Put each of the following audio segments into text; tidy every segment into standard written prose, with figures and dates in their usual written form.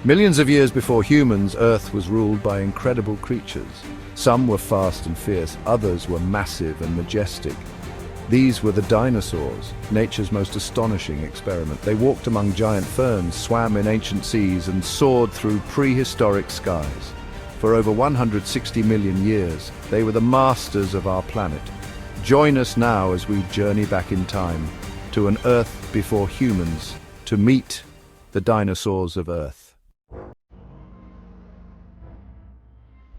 Millions of years before humans, Earth was ruled by incredible creatures. Some were fast and fierce, others were massive and majestic. These were the dinosaurs, nature's most astonishing experiment. They walked among giant ferns, swam in ancient seas, and soared through prehistoric skies. For over 160 million years, they were the masters of our planet. Join us now as we journey back in time to an Earth before humans, to meet the dinosaurs of Earth.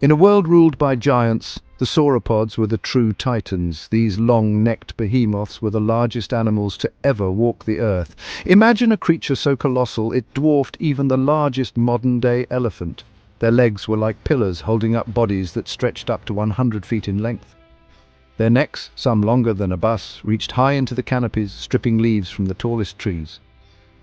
In a world ruled by giants, the sauropods were the true titans. These long-necked behemoths were the largest animals to ever walk the earth. Imagine a creature so colossal it dwarfed even the largest modern-day elephant. Their legs were like pillars holding up bodies that stretched up to 100 feet in length. Their necks, some longer than a bus, reached high into the canopies, stripping leaves from the tallest trees.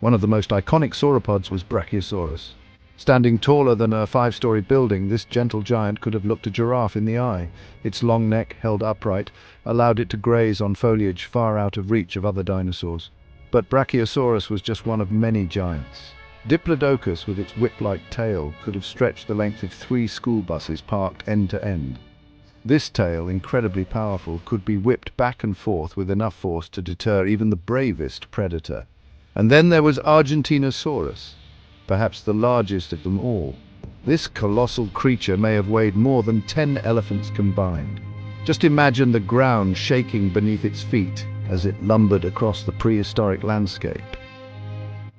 One of the most iconic sauropods was Brachiosaurus. Standing taller than a 5-story building, this gentle giant could have looked a giraffe in the eye. Its long neck, held upright, allowed it to graze on foliage far out of reach of other dinosaurs. But Brachiosaurus was just one of many giants. Diplodocus, with its whip-like tail, could have stretched the length of 3 school buses parked end to end. This tail, incredibly powerful, could be whipped back and forth with enough force to deter even the bravest predator. And then there was Argentinosaurus, perhaps the largest of them all. This colossal creature may have weighed more than 10 elephants combined. Just imagine the ground shaking beneath its feet as it lumbered across the prehistoric landscape.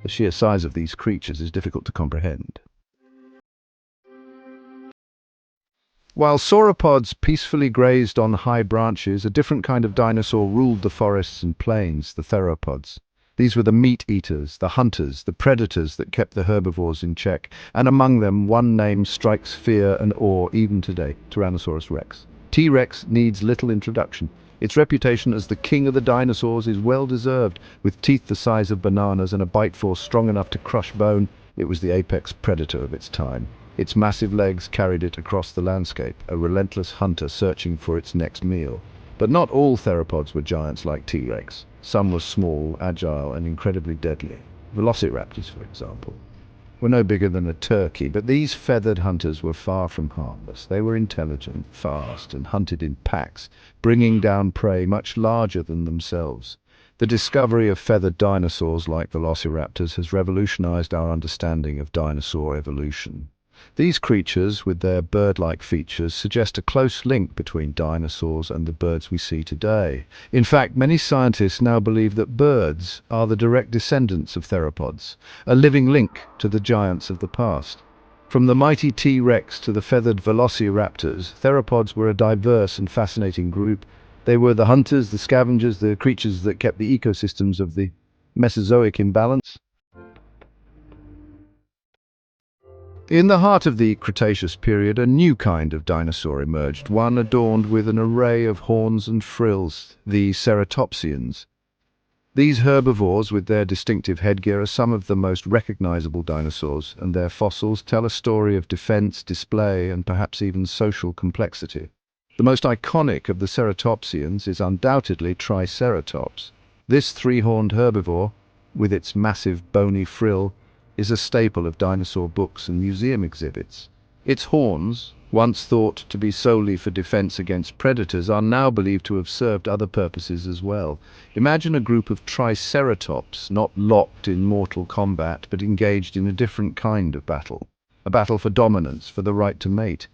The sheer size of these creatures is difficult to comprehend. While sauropods peacefully grazed on high branches, a different kind of dinosaur ruled the forests and plains, the theropods. These were the meat-eaters, the hunters, the predators that kept the herbivores in check, and among them one name strikes fear and awe even today: Tyrannosaurus rex. T-Rex needs little introduction. Its reputation as the king of the dinosaurs is well-deserved. With teeth the size of bananas and a bite force strong enough to crush bone, it was the apex predator of its time. Its massive legs carried it across the landscape, a relentless hunter searching for its next meal. But not all theropods were giants like T-Rex. Some were small, agile, and incredibly deadly. Velociraptors, for example, were no bigger than a turkey, but these feathered hunters were far from harmless. They were intelligent, fast, and hunted in packs, bringing down prey much larger than themselves. The discovery of feathered dinosaurs like velociraptors has revolutionized our understanding of dinosaur evolution. These creatures, with their bird-like features, suggest a close link between dinosaurs and the birds we see today. In fact, many scientists now believe that birds are the direct descendants of theropods, a living link to the giants of the past. From the mighty T-Rex to the feathered velociraptors, theropods were a diverse and fascinating group. They were the hunters, the scavengers, the creatures that kept the ecosystems of the Mesozoic in balance. In the heart of the Cretaceous period, a new kind of dinosaur emerged, one adorned with an array of horns and frills, the Ceratopsians. These herbivores, with their distinctive headgear, are some of the most recognizable dinosaurs, and their fossils tell a story of defense, display, and perhaps even social complexity. The most iconic of the Ceratopsians is undoubtedly Triceratops. This 3-horned herbivore, with its massive bony frill, is a staple of dinosaur books and museum exhibits. Its horns, once thought to be solely for defense against predators, are now believed to have served other purposes as well. Imagine a group of Triceratops not locked in mortal combat, but engaged in a different kind of battle. A battle for dominance, for the right to mate.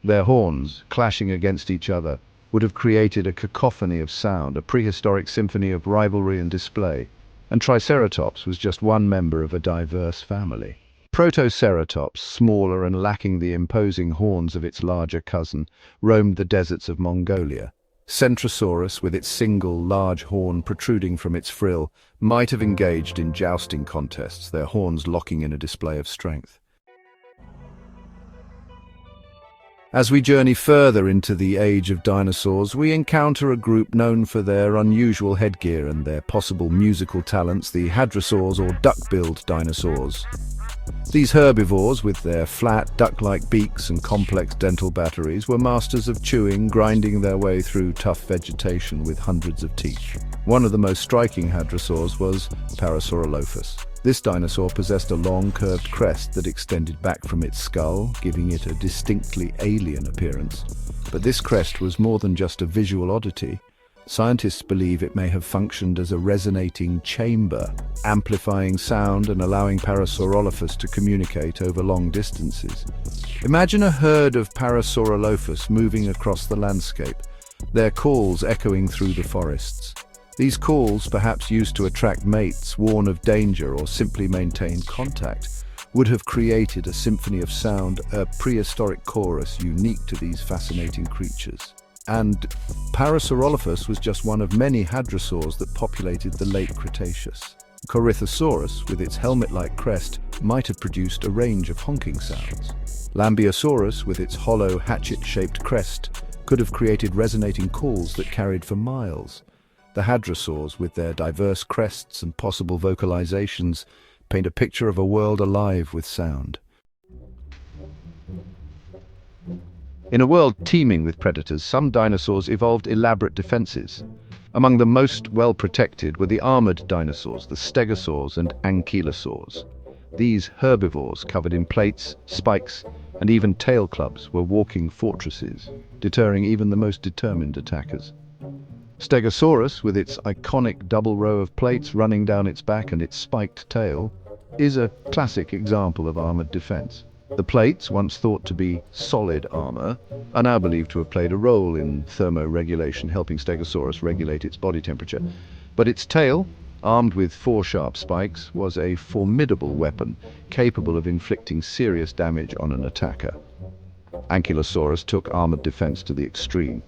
Their horns, clashing against each other, would have created a cacophony of sound, a prehistoric symphony of rivalry and display. And Triceratops was just one member of a diverse family. Protoceratops, smaller and lacking the imposing horns of its larger cousin, roamed the deserts of Mongolia. Centrosaurus, with its single large horn protruding from its frill, might have engaged in jousting contests, their horns locking in a display of strength. As we journey further into the age of dinosaurs, we encounter a group known for their unusual headgear and their possible musical talents, the Hadrosaurs or duck-billed dinosaurs. These herbivores, with their flat, duck-like beaks and complex dental batteries, were masters of chewing, grinding their way through tough vegetation with hundreds of teeth. One of the most striking hadrosaurs was Parasaurolophus. This dinosaur possessed a long, curved crest that extended back from its skull, giving it a distinctly alien appearance. But this crest was more than just a visual oddity. Scientists believe it may have functioned as a resonating chamber, amplifying sound and allowing Parasaurolophus to communicate over long distances. Imagine a herd of Parasaurolophus moving across the landscape, their calls echoing through the forests. These calls, perhaps used to attract mates, warn of danger, or simply maintain contact, would have created a symphony of sound, a prehistoric chorus unique to these fascinating creatures. And Parasaurolophus was just one of many hadrosaurs that populated the late Cretaceous. Corythosaurus, with its helmet-like crest, might have produced a range of honking sounds. Lambeosaurus, with its hollow, hatchet-shaped crest, could have created resonating calls that carried for miles. The hadrosaurs, with their diverse crests and possible vocalizations, paint a picture of a world alive with sound. In a world teeming with predators, some dinosaurs evolved elaborate defenses. Among the most well-protected were the armored dinosaurs, the stegosaurs and ankylosaurs. These herbivores, covered in plates, spikes, and even tail clubs, were walking fortresses, deterring even the most determined attackers. Stegosaurus, with its iconic double row of plates running down its back and its spiked tail, is a classic example of armored defense. The plates, once thought to be solid armor, are now believed to have played a role in thermoregulation, helping Stegosaurus regulate its body temperature. But its tail, armed with 4 sharp spikes, was a formidable weapon, capable of inflicting serious damage on an attacker. Ankylosaurus took armored defense to the extreme.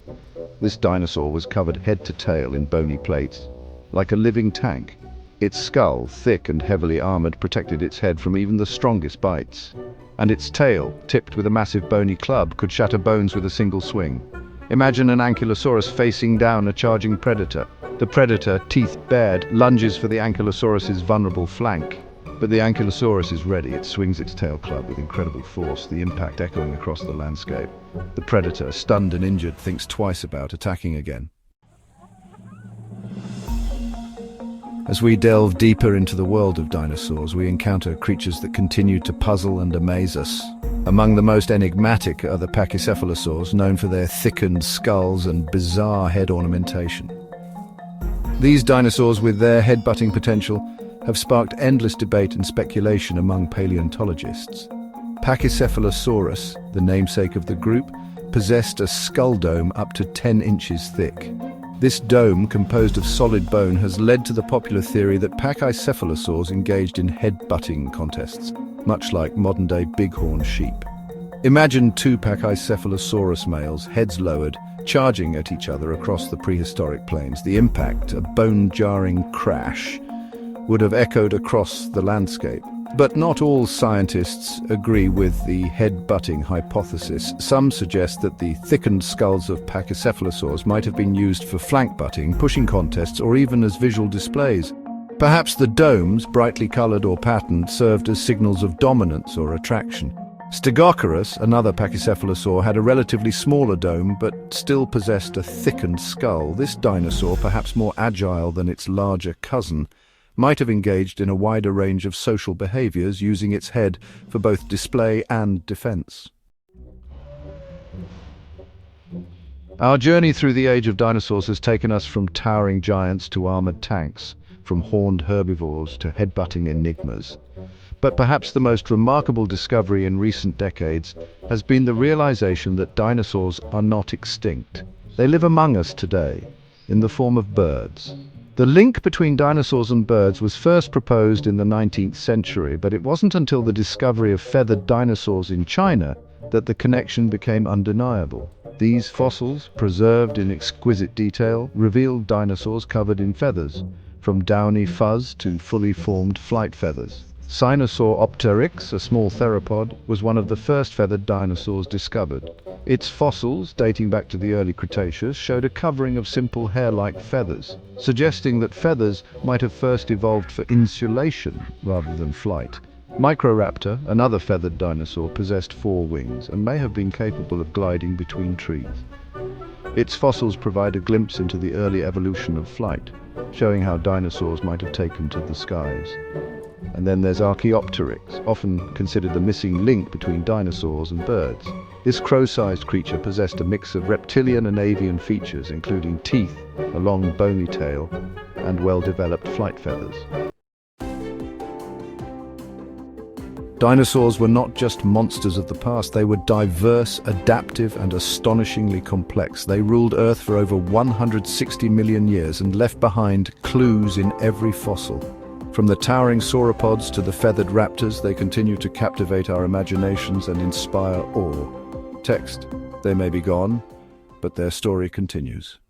This dinosaur was covered head to tail in bony plates, like a living tank. Its skull, thick and heavily armored, protected its head from even the strongest bites. And its tail, tipped with a massive bony club, could shatter bones with a single swing. Imagine an Ankylosaurus facing down a charging predator. The predator, teeth bared, lunges for the Ankylosaurus's vulnerable flank. But the Ankylosaurus is ready. It swings its tail club with incredible force, the impact echoing across the landscape. The predator, stunned and injured, thinks twice about attacking again. As we delve deeper into the world of dinosaurs, we encounter creatures that continue to puzzle and amaze us. Among the most enigmatic are the pachycephalosaurs, known for their thickened skulls and bizarre head ornamentation. These dinosaurs, with their head-butting potential, have sparked endless debate and speculation among paleontologists. Pachycephalosaurus, the namesake of the group, possessed a skull dome up to 10 inches thick. This dome, composed of solid bone, has led to the popular theory that pachycephalosaurs engaged in head-butting contests, much like modern-day bighorn sheep. Imagine 2 Pachycephalosaurus males, heads lowered, charging at each other across the prehistoric plains. The impact, a bone-jarring crash, would have echoed across the landscape. But not all scientists agree with the head-butting hypothesis. Some suggest that the thickened skulls of pachycephalosaurs might have been used for flank butting, pushing contests, or even as visual displays. Perhaps the domes, brightly colored or patterned, served as signals of dominance or attraction. Stegosaurus, another pachycephalosaur, had a relatively smaller dome but still possessed a thickened skull. This dinosaur, perhaps more agile than its larger cousin, might have engaged in a wider range of social behaviors, using its head for both display and defense. Our journey through the age of dinosaurs has taken us from towering giants to armored tanks, from horned herbivores to head-butting enigmas. But perhaps the most remarkable discovery in recent decades has been the realization that dinosaurs are not extinct. They live among us today, in the form of birds. The link between dinosaurs and birds was first proposed in the 19th century, but it wasn't until the discovery of feathered dinosaurs in China that the connection became undeniable. These fossils, preserved in exquisite detail, revealed dinosaurs covered in feathers, from downy fuzz to fully formed flight feathers. Sinosauropteryx, a small theropod, was one of the first feathered dinosaurs discovered. Its fossils, dating back to the early Cretaceous, showed a covering of simple hair-like feathers, suggesting that feathers might have first evolved for insulation rather than flight. Microraptor, another feathered dinosaur, possessed 4 wings and may have been capable of gliding between trees. Its fossils provide a glimpse into the early evolution of flight, showing how dinosaurs might have taken to the skies. And then there's Archaeopteryx, often considered the missing link between dinosaurs and birds. This crow-sized creature possessed a mix of reptilian and avian features, including teeth, a long bony tail, and well-developed flight feathers. Dinosaurs were not just monsters of the past, they were diverse, adaptive, and astonishingly complex. They ruled Earth for over 160 million years and left behind clues in every fossil. From the towering sauropods to the feathered raptors, they continue to captivate our imaginations and inspire awe. Text: they may be gone, but their story continues.